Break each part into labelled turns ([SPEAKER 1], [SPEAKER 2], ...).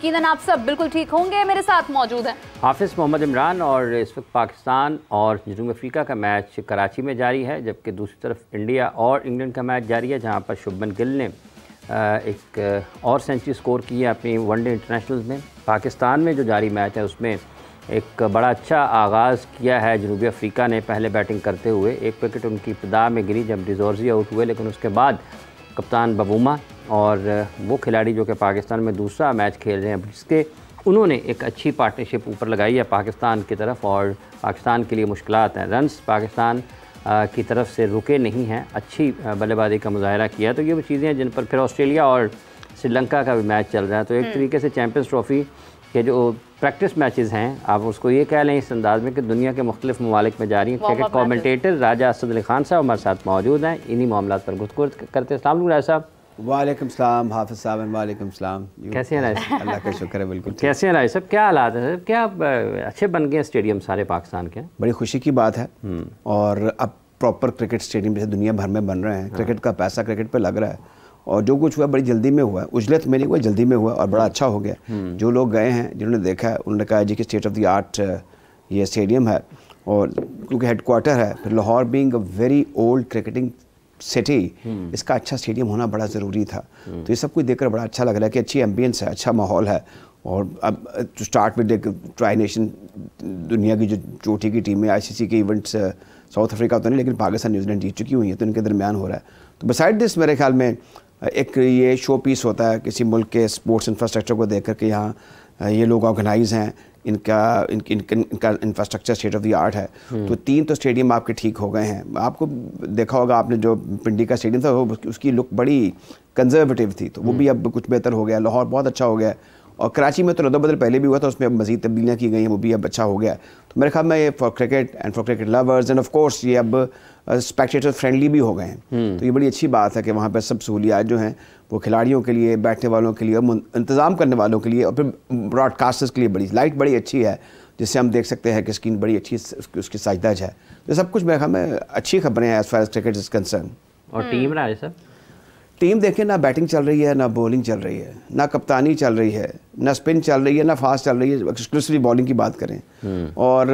[SPEAKER 1] यकीनन आप सब बिल्कुल ठीक होंगे। मेरे साथ मौजूद हैं
[SPEAKER 2] हाफिज़ मोहम्मद इमरान। और इस वक्त पाकिस्तान और जनूब अफ्रीका का मैच कराची में जारी है, जबकि दूसरी तरफ इंडिया और इंग्लैंड का मैच जारी है, जहां पर शुभमन गिल ने एक और सेंचुरी स्कोर की है अपनी वनडे इंटरनेशनल में। पाकिस्तान में जो जारी मैच है उसमें एक बड़ा अच्छा आगाज़ किया है जनूबी अफ्रीका ने पहले बैटिंग करते हुए। एक विकेट उनकी इब्तिदा में गिरी जब डिजोर्जी आउट हुए, लेकिन उसके बाद कप्तान बबूमा और वो खिलाड़ी जो कि पाकिस्तान में दूसरा मैच खेल रहे हैं, जिसके उन्होंने एक अच्छी पार्टनरशिप ऊपर लगाई है पाकिस्तान की तरफ, और पाकिस्तान के लिए मुश्किलात हैं। रन्स पाकिस्तान की तरफ से रुके नहीं हैं, अच्छी बल्लेबाजी का मुजाहरा किया। तो ये वो चीज़ें हैं जिन पर फिर ऑस्ट्रेलिया और श्रीलंका का भी मैच चल रहा है। तो एक तरीके से चैम्पियंस ट्रॉफ़ी के जो प्रैक्टिस मैचेस हैं, आप उसको ये कह लें इस अंदाज़ में कि दुनिया के मुख्तलिफ ममालिक में जारी हैं। क्रिकेट कॉमेंटेटर राजा असद अली खान साहब हमारे साथ मौजूद हैं, इन्हीं मामला पर गुफ्तगू करते हैं। अस्सलाम वालेकुम राजा साहब।
[SPEAKER 3] वालेकुम सलाम हाफिज़ साहब। वालेकुम सलाम।
[SPEAKER 2] कैसे हैं राजा?
[SPEAKER 3] अल्लाह का शुक्र है, बिल्कुल।
[SPEAKER 2] कैसे हैं राजा साहब? क्या हालात है? क्या अच्छे बन गए स्टेडियम सारे पाकिस्तान के?
[SPEAKER 3] बड़ी खुशी की बात है। और अब प्रॉपर क्रिकेट स्टेडियम जैसे दुनिया भर में बन रहे हैं। क्रिकेट का पैसा क्रिकेट पे लग रहा है, और जो कुछ हुआ बड़ी जल्दी में हुआ है। उजलत में नहीं हुआ, जल्दी में हुआ और बड़ा अच्छा हो गया। जो लोग गए हैं, जिन्होंने देखा है, उन्होंने कहा जी कि स्टेट ऑफ द आर्ट ये स्टेडियम है। और क्योंकि हेडक्वार्टर है, फिर Lahore being a very old cricketing city, इसका अच्छा स्टेडियम होना बड़ा ज़रूरी था। तो ये सब कुछ देखकर बड़ा अच्छा लग रहा है कि अच्छी एम्बियंस है, अच्छा माहौल है। और अब to start with tri nation, दुनिया की जो चोटी की टीमें ICC के इवेंट्स साउथ अफ्रीका तो नहीं, लेकिन पाकिस्तान न्यूजीलैंड जीत चुकी हुई हैं, तो इनके दरमियान हो रहा है। तो बिसाइड दिस मेरे ख्याल में एक ये शो पीस होता है किसी मुल्क के स्पोर्ट्स इंफ्रास्ट्रक्चर को देख कर के यहाँ ये लोग ऑर्गेनाइज हैं, इनका infrastructure state of the art है। तो 3 तो स्टेडियम आपके ठीक हो गए हैं। आपको देखा होगा आपने, जो पिंडी का स्टेडियम था वो उसकी लुक बड़ी कंजर्वेटिव थी, तो वो भी अब कुछ बेहतर हो गया। लाहौर बहुत अच्छा हो गया, और कराची में तो रद्द-बदल पहले भी हुआ था, उसमें अब मज़ीद तब्दीलियाँ की गई हैं, वो भी अब अच्छा हो गया। तो मेरे ख्याल में ये for cricket and for cricket lovers end of course ये अब स्पेक्टेटर फ्रेंडली भी हो गए हैं। तो ये बड़ी अच्छी बात है कि वहाँ पर सब सहूलियात जो हैं वो खिलाड़ियों के लिए, बैठने वालों के लिए, इंतज़ाम करने वालों के लिए, और फिर ब्रॉडकास्टर्स के लिए बड़ी लाइट बड़ी अच्छी है, जिससे हम देख सकते हैं कि स्क्रीन बड़ी अच्छी उसकी साइज़ है। तो सब कुछ मेरे ख्याल में अच्छी खबरें हैं as far as cricket is concern.
[SPEAKER 2] और टीम रहा है सर?
[SPEAKER 3] टीम देखें, ना बैटिंग चल रही है, ना बॉलिंग चल रही है, ना कप्तानी चल रही है, ना स्पिन चल रही है, ना फास्ट चल रही है, एक्सक्लूसिवली बॉलिंग की बात करें। और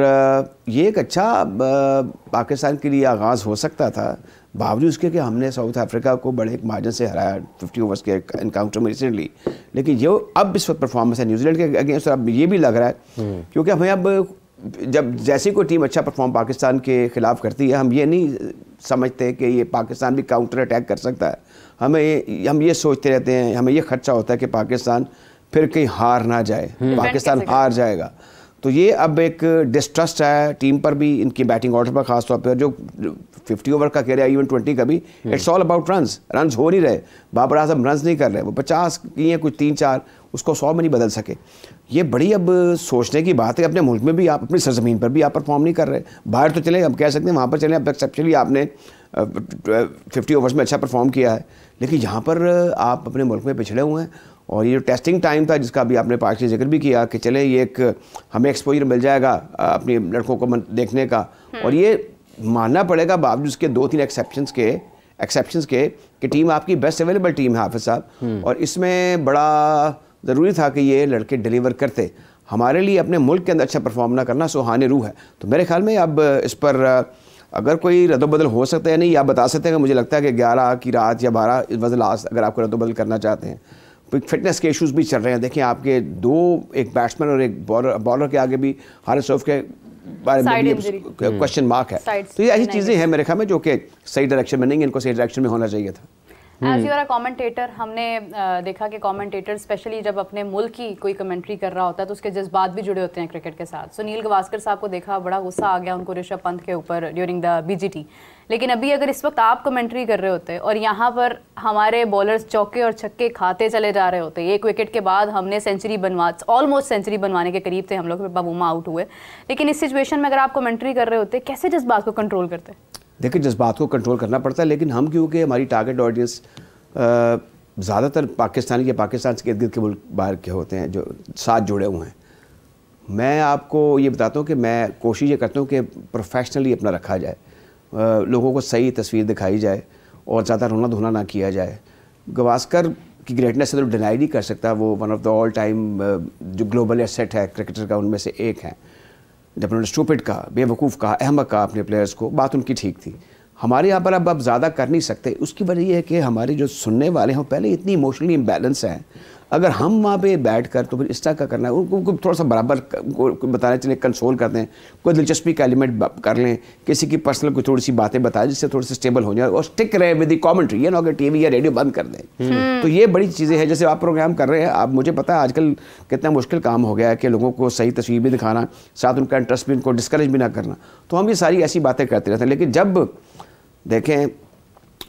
[SPEAKER 3] ये एक अच्छा पाकिस्तान के लिए आगाज़ हो सकता था, बावजूद उसके कि हमने साउथ अफ्रीका को बड़े एक मार्जिन से हराया 50 ओवर्स के एनकाउंटर में रिसेंटली। लेकिन जो अब इस वक्त परफॉर्मेंस है न्यूजीलैंड के अगेंस्ट, अब ये भी लग रहा है क्योंकि हमें अब जब जैसी कोई टीम अच्छा परफॉर्म पाकिस्तान के ख़िलाफ़ करती है, हम ये नहीं समझते कि ये पाकिस्तान भी काउंटर अटैक कर सकता है। हम ये सोचते रहते हैं, हमें ये खर्चा होता है कि पाकिस्तान फिर कहीं हार ना जाए, पाकिस्तान हार जाएगा। तो ये अब एक डिस्ट्रस्ट है टीम पर भी, इनकी बैटिंग ऑर्डर पर खास तौर पर। जो 50 ओवर का कह रहा है, इवन 20 का भी, इट्स ऑल अबाउट रन्स हो नहीं रहे। बाबर आजम रन्स नहीं कर रहे, वो 50 किए कुछ 3-4, उसको 100 में नहीं बदल सके। ये बड़ी अब सोचने की बात है। अपने मुल्क में भी आप, अपनी सरजमीन पर भी आप परफॉर्म नहीं कर रहे। बाहर तो चले, अब कह सकते हैं वहाँ पर चले, अब एक्सेप्शनली आपने 50 ओवर्स में अच्छा परफॉर्म किया है, लेकिन यहाँ पर आप अपने मुल्क में पिछड़े हुए हैं। और ये जो टेस्टिंग टाइम था, जिसका भी आपने पार्टी जिक्र भी किया कि चले ये एक हमें एक्सपोजर मिल जाएगा अपने लड़कों को देखने का, और ये मानना पड़ेगा बावजूद उसके 2-3 एक्सेप्शंस के कि टीम आपकी बेस्ट अवेलेबल टीम है हाफिज़ साहब। और इसमें बड़ा ज़रूरी था कि ये लड़के डिलीवर करते। हमारे लिए अपने मुल्क के अंदर अच्छा परफॉर्म ना करना सुहाने रूह है। तो मेरे ख्याल में अब इस पर अगर कोई रद्द-बदल हो सकता है, नहीं आप बता सकते हैं कि मुझे लगता है कि 11 की रात या 12 वज़ लास्ट अगर आपको रद्द-बदल करना चाहते हैं। फिटनेस के इश्यूज़ भी चल रहे हैं। देखिए आपके एक बैट्समैन और एक बॉलर के आगे भी हारिस रऊफ के बारे में भी क्वेश्चन मार्क है। तो ये ऐसी चीज़ें हैं मेरे ख्याल में जो कि सही डायरेक्शन में नहीं, इनको सही डायरेक्शन में होना चाहिए था।
[SPEAKER 1] As you are a commentator, हमने देखा कि कमेंटेटर स्पेशली जब अपने मुल्क की कोई कमेंट्री कर रहा होता है तो उसके जज्बात भी जुड़े होते हैं क्रिकेट के साथ। सुनील गावस्कर साहब को देखा, बड़ा गुस्सा आ गया उनको ऋषभ पंत के ऊपर ड्यूरिंग द BGT। लेकिन अभी अगर इस वक्त आप कमेंट्री कर रहे होते और यहाँ पर हमारे बॉलर्स चौके और छक्के खाते चले जा रहे होते, 1 विकेट के बाद हमने ऑलमोस्ट सेंचुरी बनवाने के करीब थे हम लोग, बबूमा आउट हुए, लेकिन इस सिचुएशन में अगर आप कमेंट्री कर रहे होते, कैसे जज्बात को कंट्रोल करते?
[SPEAKER 3] देखिए जज्बात को कंट्रोल करना पड़ता है, लेकिन हम क्योंकि हमारी टारगेट ऑडियंस ज़्यादातर पाकिस्तानी या पाकिस्तान के इर्द गिर्द के मुल्क बाहर के होते हैं जो साथ जुड़े हुए हैं। मैं आपको ये बताता हूँ कि मैं कोशिश ये करता हूँ कि प्रोफेशनली अपना रखा जाए, लोगों को सही तस्वीर दिखाई जाए और ज़्यादा रोना धोना ना किया जाए। गावस्कर उसकी ग्रेटनेस है तो डिनाई नहीं कर सकता। वो one of the all time जो ग्लोबल एसेट है क्रिकेटर का, उनमें से एक है। जब उन्होंने स्टूपिड कहा, बेवकूफ़ कहा, अहमक कहा अपने प्लेयर्स को, बात उनकी ठीक थी। हमारे यहाँ पर अब ज़्यादा कर नहीं सकते। उसकी वजह ये है कि हमारे जो सुनने वाले हैं पहले इतनी इमोशनली इम्बैलेंस हैं। अगर हम वहाँ पे बैठ कर तो फिर इस तरह का करना है, उनको थोड़ा सा बराबर बताने चले, कंसोल कर दें, कोई दिलचस्पी का एलिमेंट कर लें, किसी की पर्सनल कोई थोड़ी सी बातें बताएं जिससे थोड़े से स्टेबल हो जाए, और स्टिक रहे विद द कमेंट्री। ये ना अगर टीवी या रेडियो बंद कर दें। तो ये बड़ी चीज़ें हैं। जैसे आप प्रोग्राम कर रहे हैं, आप, मुझे पता है आजकल कितना मुश्किल काम हो गया है कि लोगों को सही तस्वीर भी दिखाना, साथ उनका इंटरेस्ट भी, उनको डिस्करेज भी ना करना। तो हम ये सारी ऐसी बातें करते रहते हैं। लेकिन जब देखें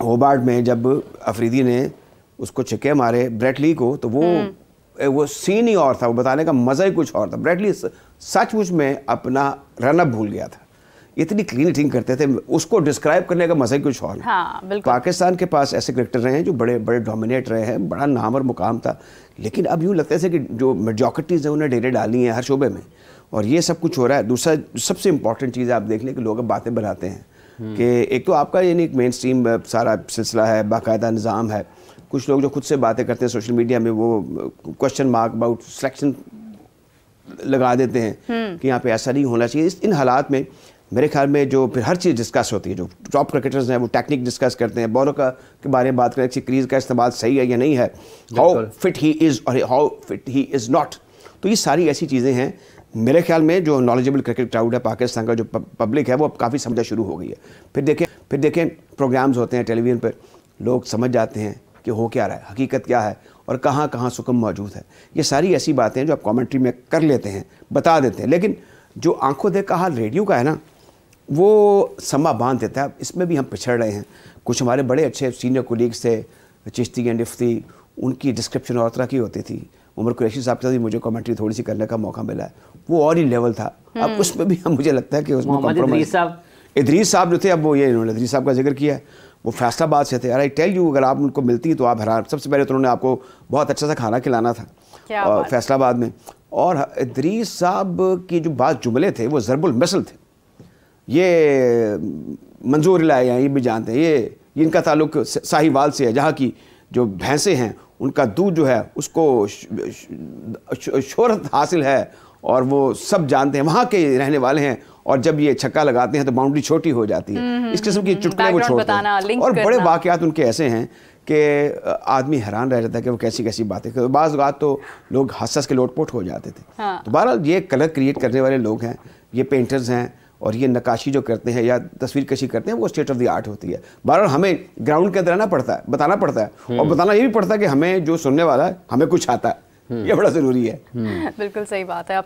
[SPEAKER 3] होबार्ट में जब अफरीदी ने उसको छिक्के मारे ब्रेट ली को, तो वो सीन ही और था, वो बताने का मज़ा ही कुछ और था। ब्रेट ली सचमुच में अपना रनअप भूल गया था, इतनी क्लीन हिटिंग करते थे, उसको डिस्क्राइब करने का मज़ा ही कुछ और।
[SPEAKER 1] हाँ, बिल्कुल।
[SPEAKER 3] पाकिस्तान के पास ऐसे क्रिकेटर रहे हैं जो बड़े बड़े डोमिनेट रहे हैं, बड़ा नाम और मुकाम था, लेकिन अब यूँ लगता है कि जो मेजॉरिटीज़ हैं उन्हें डेरे डाली हैं हर शोबे में, और ये सब कुछ हो रहा है। दूसरा सबसे इंपॉर्टेंट चीज़ आप देख लें कि लोग अब बातें बनाते हैं कि एक तो आपका यानी एक मेन स्ट्रीम सारा सिलसिला है, बाकायदा निज़ाम है। कुछ लोग जो खुद से बातें करते हैं सोशल मीडिया में, वो क्वेश्चन मार्क अबाउट सिलेक्शन लगा देते हैं कि यहाँ पे ऐसा नहीं होना चाहिए। इन हालात में मेरे ख्याल में जो फिर हर चीज़ डिस्कस होती है, जो टॉप क्रिकेटर्स हैं वो टेक्निक डिस्कस करते हैं, बॉलर के बारे में बात करें कि क्रीज का इस्तेमाल सही है या नहीं है, हाउ फिट ही इज़ और how fit he is not. तो ये सारी ऐसी चीज़ें हैं। मेरे ख्याल में जो नॉलेजेबल क्रिकेट क्राउड है पाकिस्तान का, जो पब्लिक है, वो अब काफ़ी समझना शुरू हो गई है। फिर देखें प्रोग्राम्स होते हैं टेलीविज़न पर, लोग समझ जाते हैं कि हो क्या रहा है, हकीकत क्या है और कहाँ कहाँ सुकम मौजूद है। ये सारी ऐसी बातें हैं जो आप कमेंट्री में कर लेते हैं, बता देते हैं, लेकिन जो आंखों देखा हाल रेडियो का है ना, वो समा बांध देता है। इसमें भी हम पिछड़ रहे हैं। कुछ हमारे बड़े अच्छे सीनियर कोलीग्स थे, चिश्ती एंड इफ्ती, उनकी डिस्क्रिप्शन और तरह की होती थी। उमर कुरैशी साहब के साथ मुझे कमेंट्री थोड़ी सी करने का मौका मिला है, वो और ही लेवल था। अब उसमें भी हम, मुझे लगता है कि उसमें इदरीस साहब जो थे, अब वो ये इन्होंने इदरीस साहब का जिक्र किया है, वो फैसलाबाद से थे। यार आई टेल यू, अगर आप उनको मिलती तो आप हैरान। सबसे पहले तो उन्होंने आपको बहुत अच्छा सा खाना खिलाना था और फैसलाबाद में। और इदरीस साहब की जो बात जुमले थे वो ज़रबुल मिसल थे। ये मंजूर इलाही हैं, ये भी जानते हैं, ये इनका ताल्लुक साहिवाल से है, जहाँ की जो भैंसें हैं उनका दूध जो है उसको शोहरत हासिल है, और वो सब जानते हैं, वहाँ के रहने वाले हैं। और जब ये छक्का लगाते हैं तो बाउंड्री छोटी हो जाती है। इस किस्म की चुटकुले वो छोड़ते हैं। और बड़े वाक़यात उनके ऐसे हैं कि आदमी हैरान रह जाता है कि वो कैसी कैसी बातें करते। बाज़ बात तो लोग हंस के लोटपोट हो जाते थे।
[SPEAKER 1] हाँ।
[SPEAKER 3] तो बहरहाल ये कलर क्रिएट करने वाले लोग हैं, ये पेंटर्स हैं, और ये नक्काशी जो करते हैं या तस्वीर कशी करते हैं, वो स्टेट ऑफ द आर्ट होती है। बहरहाल हमें ग्राउंड के अंदर आना पड़ता है, बताना पड़ता है, और बताना ये भी पड़ता है कि हमें जो सुनने वाला है हमें कुछ आता है। ये बड़ा ज़रूरी है।
[SPEAKER 1] बिल्कुल सही बात है।